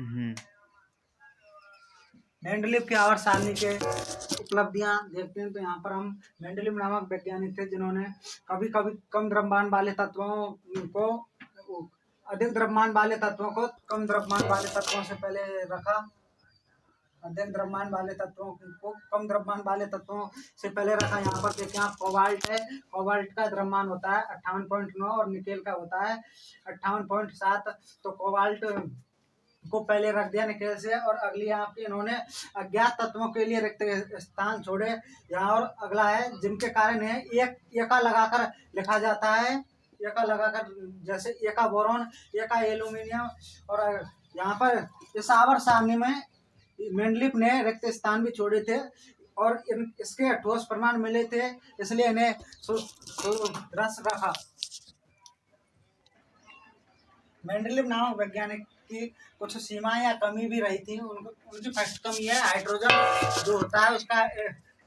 हम्म। Mendeleev की आवर्त सारणी के उपलब्धियां देखते हैं तो यहाँ पर हम मेंडलीव नामक वैज्ञानिक थे जिन्होंने कभी कभी कम द्रव्यमान वाले तत्वों को अधिक द्रव्यमान वाले तत्वों को कम द्रव्यमान वाले तत्वों से पहले रखा। अधिक द्रव्यमान वाले तत्वों को कम द्रव्यमान वाले तत्वों से पहले रखा। यहाँ पर देखिए आप कोबाल्ट है, कोबाल्ट का द्रव्यमान होता है 58.9 और निकेल का होता है 58.7। तो कोबाल्ट को पहले रख दिया निकेल से। और अगली यहाँ पे इन्होंने अज्ञात तत्वों के लिए रिक्त स्थान छोड़े यहाँ। और अगला है जिनके कारण है एक एका लगाकर लिखा जाता है, एका लगाकर, जैसे एका बोरॉन, एका एल्यूमिनियम। और यहाँ पर इस आवर्त सारणी में मेंडलीव ने रिक्त स्थान भी छोड़े थे और इसके ठोस प्रमाण मिले थे, इसलिए इन्हें रस रखा। मेंडलीव नामक वैज्ञानिक की कुछ सीमाएं या कमी भी रही थी। उनकी फर्स्ट कमी है हाइड्रोजन जो होता है उसका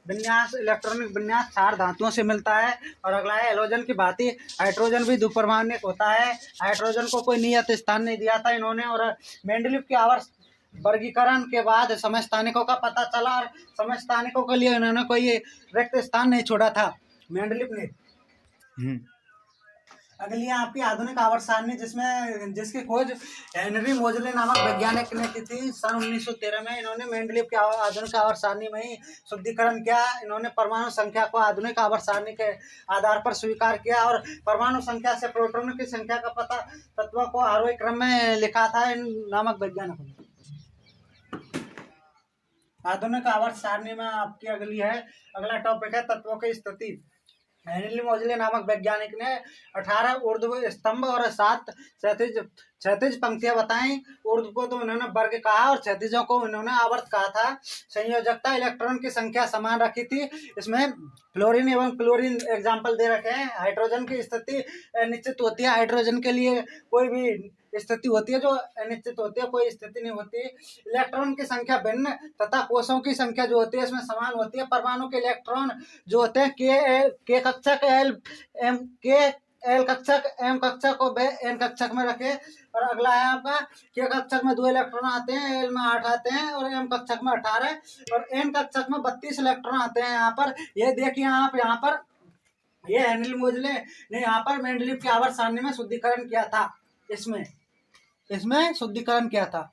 विन्यास, इलेक्ट्रॉनिक विन्यास 4 धातुओं से मिलता है। और अगला है हेलोजन की भांति हाइड्रोजन भी द्विपरमाणिक होता है। हाइड्रोजन को कोई नियत स्थान नहीं दिया था इन्होंने। और मेंडलीव की आवर्त वर्गीकरण के बाद समस्थानिकों का पता चला और समस्थानिकों के लिए इन्होंने कोई रिक्त स्थान नहीं छोड़ा था मेंडलीव ने। अगली आपकी आधुनिक आवर्त सारणी जिसकी खोज हेनरी मोजले नामक वैज्ञानिक ने की थी सन 1913 में। इन्होंने मेंडलीव की आधुनिक आवर्त सारणी में ही शुद्धिकरण किया। इन्होंने परमाणु संख्या को आधुनिक आवर्त सारणी के आधार पर स्वीकार किया और परमाणु संख्या से प्रोटॉनों की संख्या का पता तत्वों को आरोही क्रम में लिखा था इन नामक वैज्ञानिकों ने। आधुनिक आवर्त सारणी में आपकी अगला टॉपिक है तत्वों की स्थिति। हेनरी मोजले नामक वैज्ञानिक ने 18 ऊर्ध्व स्तंभ और 7 क्षैतिज पंक्तियां बताई। ऊर्ध्व को तो उन्होंने वर्ग कहा और क्षैतिजों को उन्होंने आवर्त कहा था। संयोजकता इलेक्ट्रॉन की संख्या समान रखी थी। इसमें फ्लोरीन एवं क्लोरीन एग्जाम्पल दे रखे हैं। हाइड्रोजन की स्थिति निश्चित होती है। हाइड्रोजन के लिए कोई भी स्थिति होती है जो अनिश्चित होती है, कोई स्थिति नहीं होती। इलेक्ट्रॉन की संख्या भिन्न तथा कोषों की संख्या जो होती है इसमें समान होती है। परमाणु के इलेक्ट्रॉन जो होते हैं के कक्षक एल कक्षक एम कक्षक को एन कक्षक में रखे। और अगला है आपका के कक्षक में 2 इलेक्ट्रॉन आते हैं, एल में 8 आते हैं और एम कक्षक में 18 और एन कक्षक में 32 इलेक्ट्रॉन आते हैं। यहाँ पर ये देखिए आप, यहाँ पर ये हेनरी मोजले ने यहाँ पर मेंडलीव की आवर्त सारणी में शुद्धिकरण किया था। इसमें शुद्धिकरण किया था।